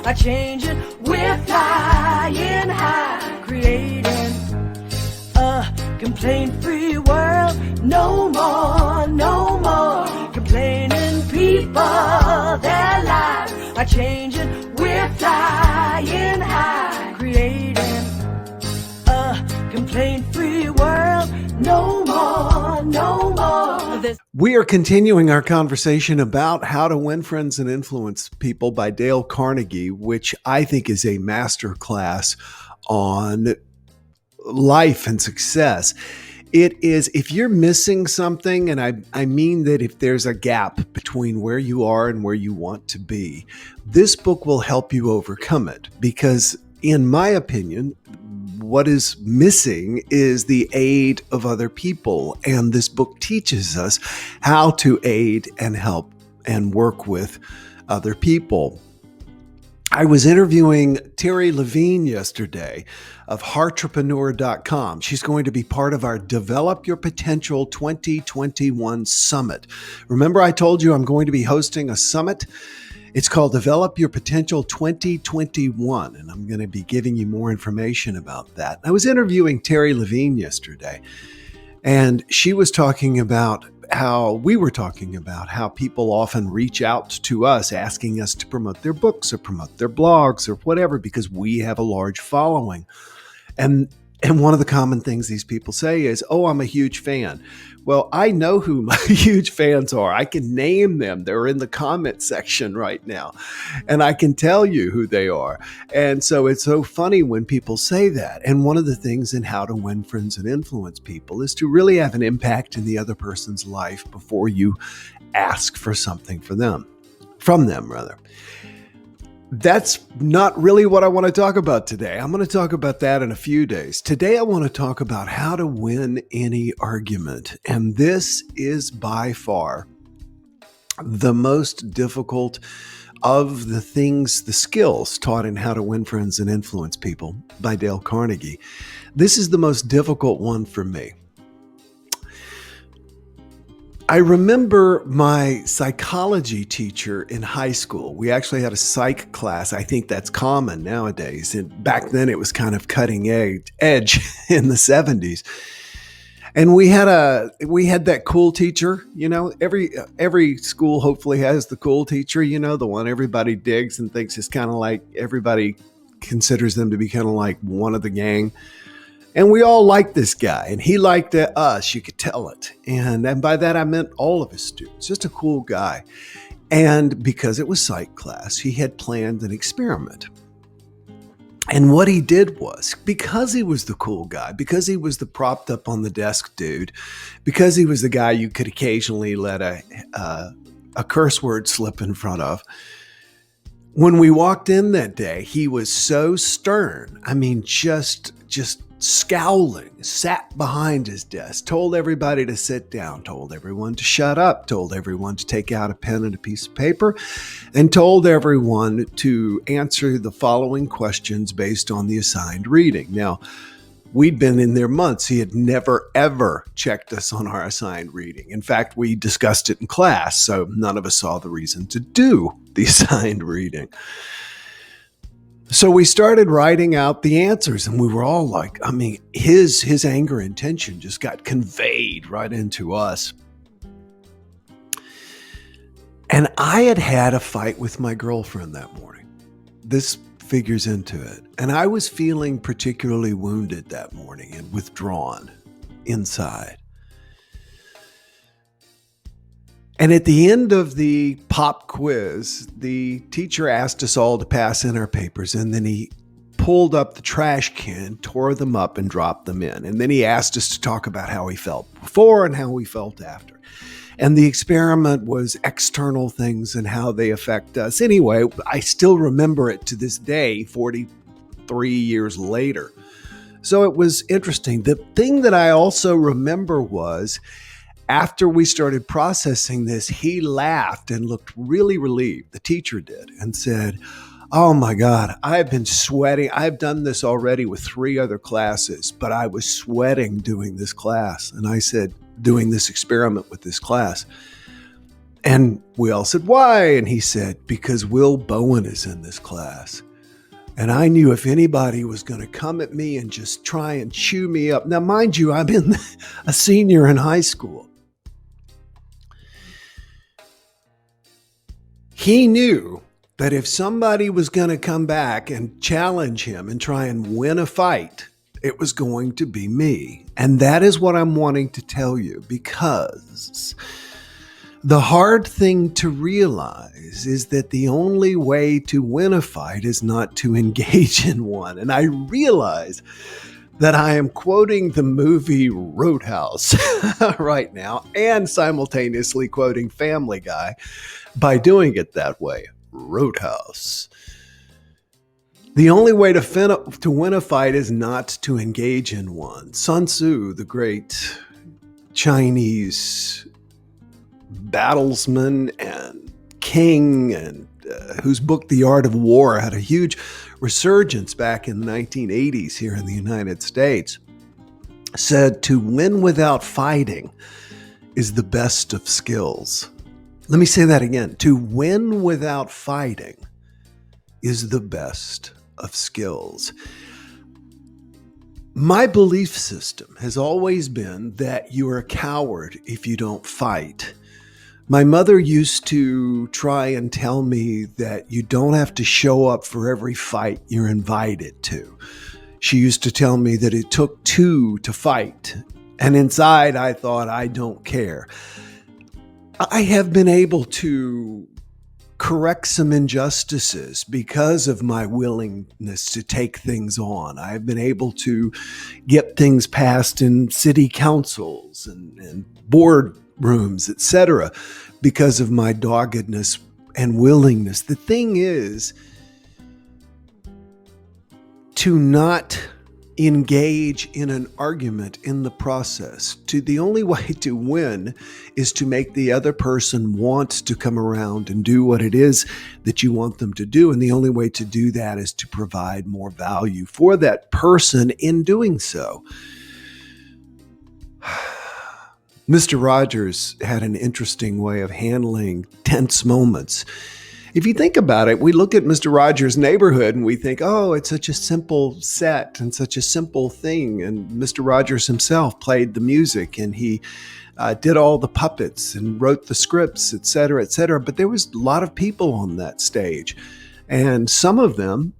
are changing. We're flying high, creating a complaint-free world. No more, no more complaining people. Their lives are changing. We're flying high, creating a complaint-free world. No more, no more. We are continuing our conversation about How to Win Friends and Influence People by Dale Carnegie, which I think is a masterclass on life and success. It is, if you're missing something, and I mean that if there's a gap between where you are and where you want to be, this book will help you overcome it. Because in my opinion, what is missing is the aid of other people. And this book teaches us how to aid and help and work with other people. I was interviewing Terry Levine yesterday of Heartrepreneur.com. She's going to be part of our Develop Your Potential 2021 Summit. Remember, I told you I'm going to be hosting a summit. It's called Develop Your Potential 2021, and I'm going to be giving you more information about that. I was interviewing Terry Levine yesterday, and she was talking about how people often reach out to us asking us to promote their books or promote their blogs or whatever because we have a large following. And one of the common things these people say is, "Oh, I'm a huge fan." Well, I know who my huge fans are. I can name them. They're in the comment section right now. And I can tell you who they are. And so it's so funny when people say that. And one of the things in How to Win Friends and Influence People is to really have an impact in the other person's life before you ask for something from them. That's not really what I want to talk about today. I'm going to talk about that in a few days. Today, I want to talk about how to win any argument. And this is by far the most difficult of the skills taught in How to Win Friends and Influence People by Dale Carnegie. This is the most difficult one for me. I remember my psychology teacher in high school. We actually had a psych class. I think that's common nowadays. And back then it was kind of cutting edge in the 70s. And we had that cool teacher, every school hopefully has the cool teacher, the one everybody digs and thinks is kind of like, everybody considers them to be kind of like one of the gang. And we all liked this guy, and he liked us. You could tell it. And by that, I meant all of his students. Just a cool guy. And because it was psych class, he had planned an experiment. And what he did was, because he was the cool guy, because he was the propped up on the desk dude, because he was the guy you could occasionally let a curse word slip in front of, when we walked in that day, he was so stern. I mean, just scowling, sat behind his desk, told everybody to sit down, told everyone to shut up, told everyone to take out a pen and a piece of paper, and told everyone to answer the following questions based on the assigned reading. Now, we'd been in there months. He had never, ever checked us on our assigned reading. In fact, we discussed it in class, so none of us saw the reason to do the assigned reading. So we started writing out the answers, and we were all like, his anger and tension just got conveyed right into us. And I had a fight with my girlfriend that morning. This figures into it. And I was feeling particularly wounded that morning and withdrawn inside. And at the end of the pop quiz, the teacher asked us all to pass in our papers, and then he pulled up the trash can, tore them up, and dropped them in. And then he asked us to talk about how we felt before and how we felt after. And the experiment was external things and how they affect us. Anyway, I still remember it to this day, 43 years later. So it was interesting. The thing that I also remember was, after we started processing this, he laughed and looked really relieved. The teacher did, and said, "Oh my God, I've been sweating. I've done this already with 3 other classes, but I was sweating doing this class." And I said, doing this experiment with this class. And we all said, why? And he said, because Will Bowen is in this class. And I knew if anybody was going to come at me and just try and chew me up. Now, mind you, I'm a senior in high school. He knew that if somebody was going to come back and challenge him and try and win a fight, it was going to be me. And that is what I'm wanting to tell you, because the hard thing to realize is that the only way to win a fight is not to engage in one. And I realize that I am quoting the movie Roadhouse right now and simultaneously quoting Family Guy by doing it that way. Roadhouse. The only way to win a fight is not to engage in one. Sun Tzu, the great Chinese battlesman and king, and whose book The Art of War had a huge resurgence back in the 1980s here in the United States, said to win without fighting is the best of skills. Let me say that again. To win without fighting is the best of skills. My belief system has always been that you are a coward if you don't fight. My mother used to try and tell me that you don't have to show up for every fight you're invited to. She used to tell me that it took two to fight. And inside I thought, I don't care. I have been able to correct some injustices because of my willingness to take things on. I've been able to get things passed in city councils and board rooms, etc., because of my doggedness and willingness. The thing is to not engage in an argument in the process. The only way to win is to make the other person want to come around and do what it is that you want them to do. And the only way to do that is to provide more value for that person in doing so. Mr. Rogers had an interesting way of handling tense moments. If you think about it, we look at Mr. Rogers' Neighborhood and we think, oh, it's such a simple set and such a simple thing. And Mr. Rogers himself played the music and he did all the puppets and wrote the scripts, et cetera, et cetera. But there was a lot of people on that stage. And some of them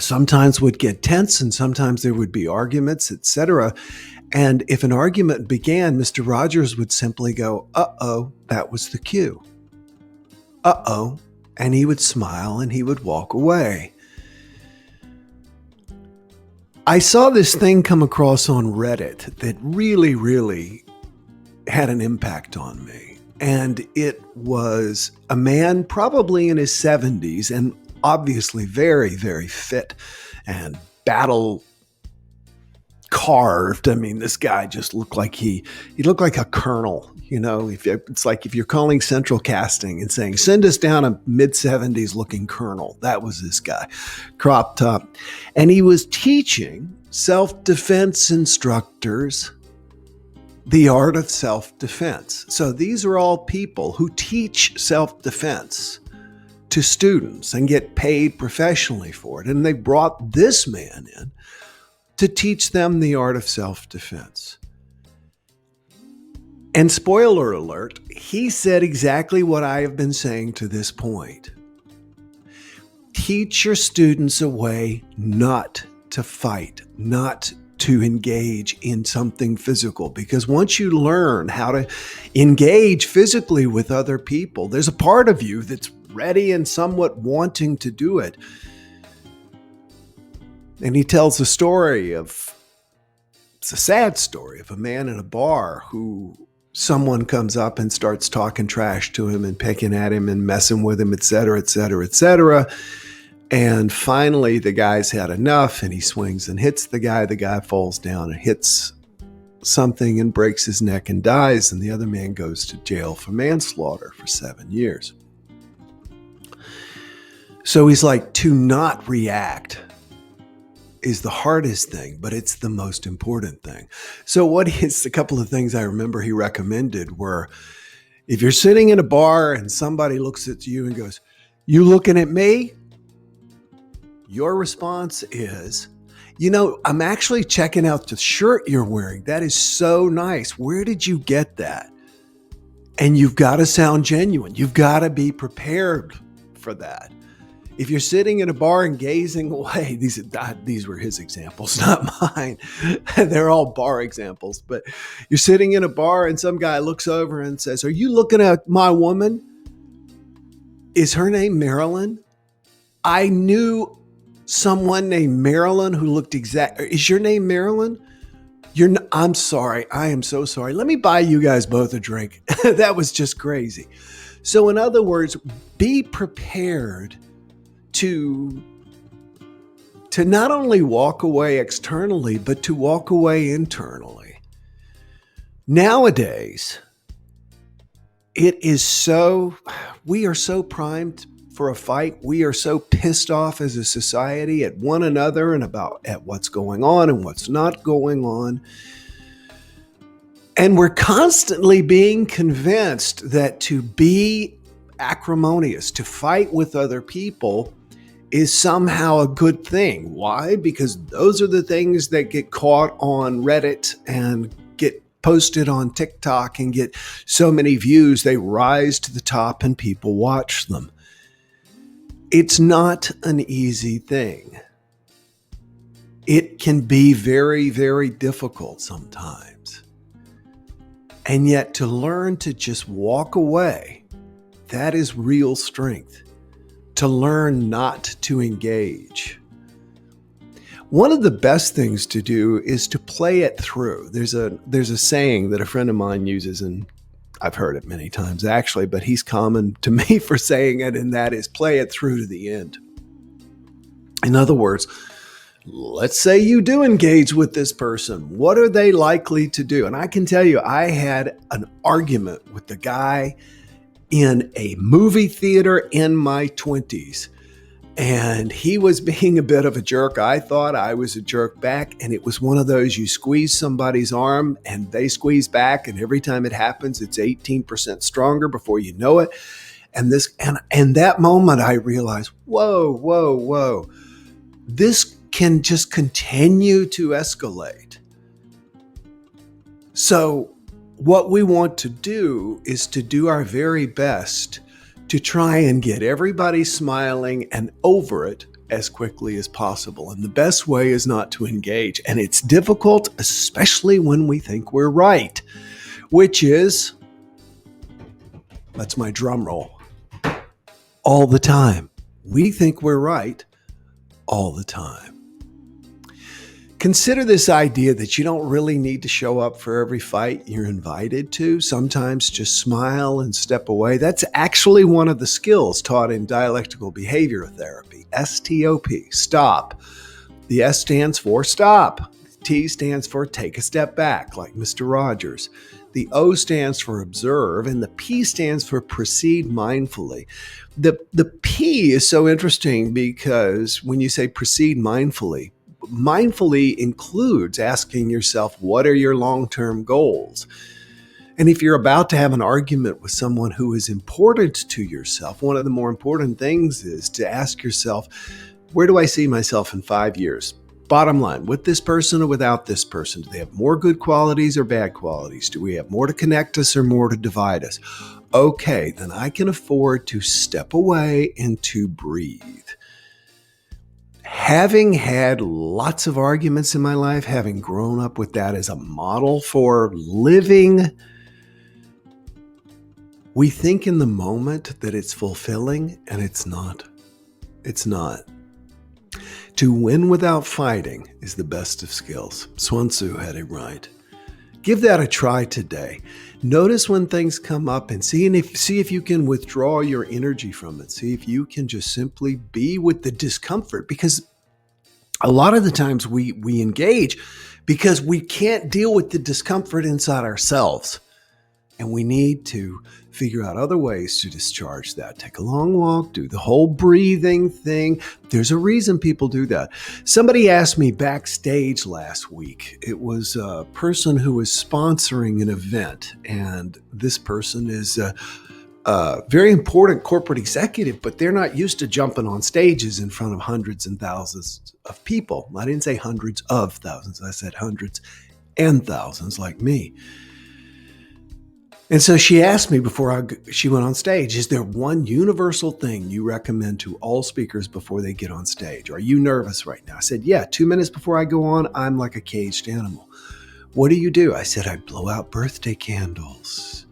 sometimes would get tense and sometimes there would be arguments, et cetera. And if an argument began, Mr. Rogers would simply go, uh-oh, that was the cue. Uh-oh, and he would smile and he would walk away. I saw this thing come across on Reddit that really, really had an impact on me. And it was a man probably in his 70s and obviously very, very fit and battle carved. I mean, this guy just looked like he looked like a colonel. You know, it's like if you're calling Central Casting and saying, send us down a mid-70s looking colonel. That was this guy, cropped up. And he was teaching self-defense instructors the art of self-defense. So these are all people who teach self-defense to students and get paid professionally for it. And they brought this man in to teach them the art of self-defense. And spoiler alert, he said exactly what I have been saying to this point. Teach your students a way not to fight, not to engage in something physical. Because once you learn how to engage physically with other people, there's a part of you that's ready and somewhat wanting to do it. And he tells a story it's a sad story of a man in a bar who someone comes up and starts talking trash to him and picking at him and messing with him, et cetera, et cetera, et cetera. And finally, the guy's had enough and he swings and hits the guy. The guy falls down and hits something and breaks his neck and dies. And the other man goes to jail for manslaughter for 7 years. So he's like, to not react is the hardest thing, but it's the most important thing. So a couple of things I remember he recommended were, If you're sitting in a bar and somebody looks at you and goes, "You looking at me?" Your response is, "I'm actually checking out the shirt you're wearing. That is so nice. Where did you get that?" And you've got to sound genuine. You've got to be prepared for that. If you're sitting in a bar and gazing away, these were his examples, not mine. They're all bar examples. But you're sitting in a bar and some guy looks over and says, "Are you looking at my woman? Is her name Marilyn? I knew someone named Marilyn who looked Is your name Marilyn? I'm sorry. I am so sorry. Let me buy you guys both a drink." That was just crazy. So in other words, be prepared to not only walk away externally, but to walk away internally. Nowadays, we are so primed for a fight. We are so pissed off as a society at one another and at what's going on and what's not going on. And we're constantly being convinced that to be acrimonious, to fight with other people, is somehow a good thing. Why? Because those are the things that get caught on Reddit and get posted on TikTok and get so many views, they rise to the top and people watch them. It's not an easy thing. It can be very, very difficult sometimes. And yet to learn to just walk away, that is real strength. To learn not to engage. One of the best things to do is to play it through. There's a saying that a friend of mine uses, and I've heard it many times actually, but he's common to me for saying it, and that is play it through to the end. In other words, let's say you do engage with this person. What are they likely to do? And I can tell you, I had an argument with the guy in a movie theater in my 20s. And he was being a bit of a jerk. I thought I was a jerk back. And it was one of those, you squeeze somebody's arm and they squeeze back. And every time it happens, it's 18% stronger before you know it. And that moment I realized, whoa. This can just continue to escalate. So what we want to do is to do our very best to try and get everybody smiling and over it as quickly as possible. And the best way is not to engage. And it's difficult, especially when we think we're right, which is, that's my drum roll, all the time. We think we're right all the time. Consider this idea that you don't really need to show up for every fight you're invited to. Sometimes just smile and step away. That's actually one of the skills taught in dialectical behavioral therapy, STOP, stop. The S stands for stop. The T stands for take a step back, like Mr. Rogers. The O stands for observe, and the P stands for proceed mindfully. The P is so interesting because when you say proceed mindfully includes asking yourself, what are your long-term goals? And if you're about to have an argument with someone who is important to yourself, one of the more important things is to ask yourself, where do I see myself in 5 years? Bottom line, with this person or without this person? Do they have more good qualities or bad qualities? Do we have more to connect us or more to divide us? Okay, then I can afford to step away and to breathe. Having had lots of arguments in my life, having grown up with that as a model for living, we think in the moment that it's fulfilling, and it's not. It's not. To win without fighting is the best of skills. Sun Tzu had it right. Give that a try today. Notice when things come up and see if you can withdraw your energy from it. See if you can just simply be with the discomfort, because a lot of the times we engage because we can't deal with the discomfort inside ourselves. And we need to figure out other ways to discharge that. Take a long walk, do the whole breathing thing. There's a reason people do that. Somebody asked me backstage last week. It was a person who was sponsoring an event, and this person is a very important corporate executive, but they're not used to jumping on stages in front of hundreds and thousands of people. I didn't say hundreds of thousands. I said hundreds and thousands like me. And so she asked me before she went on stage, is there one universal thing you recommend to all speakers before they get on stage? Are you nervous right now? I said, yeah, 2 minutes before I go on, I'm like a caged animal. What do? I said, I blow out birthday candles.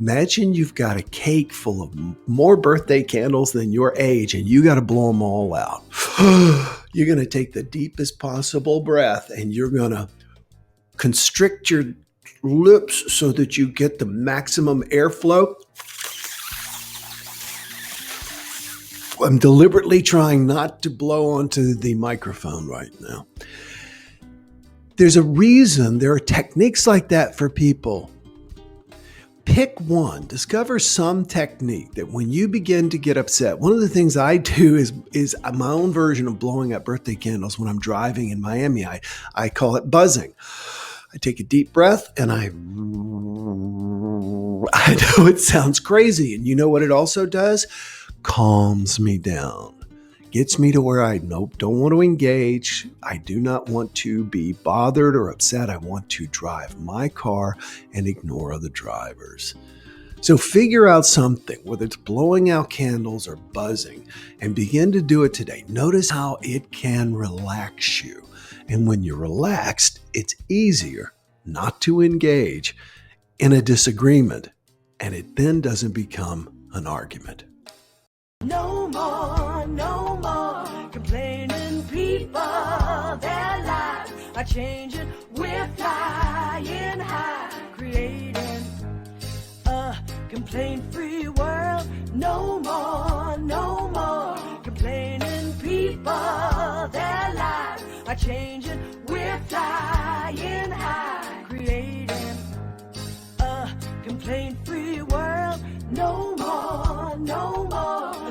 Imagine you've got a cake full of more birthday candles than your age, and you got to blow them all out. You're going to take the deepest possible breath, and you're going to constrict your lips so that you get the maximum airflow. I'm deliberately trying not to blow onto the microphone right now. There's a reason there are techniques like that for people. Pick one, discover some technique that when you begin to get upset, one of the things I do is my own version of blowing up birthday candles when I'm driving in Miami. I call it buzzing. I take a deep breath and I know it sounds crazy. And you know what it also does? Calms me down. Gets me to where I don't want to engage. I do not want to be bothered or upset. I want to drive my car and ignore other drivers. So figure out something, whether it's blowing out candles or buzzing, and begin to do it today. Notice how it can relax you. And when you're relaxed, it's easier not to engage in a disagreement, and it then doesn't become an argument. No more complaining people. Their lives are changing. We're flying high, creating a complaint-free world. No more complaining people. Their lives are changing. We're flying high, creating a complaint-free world. No more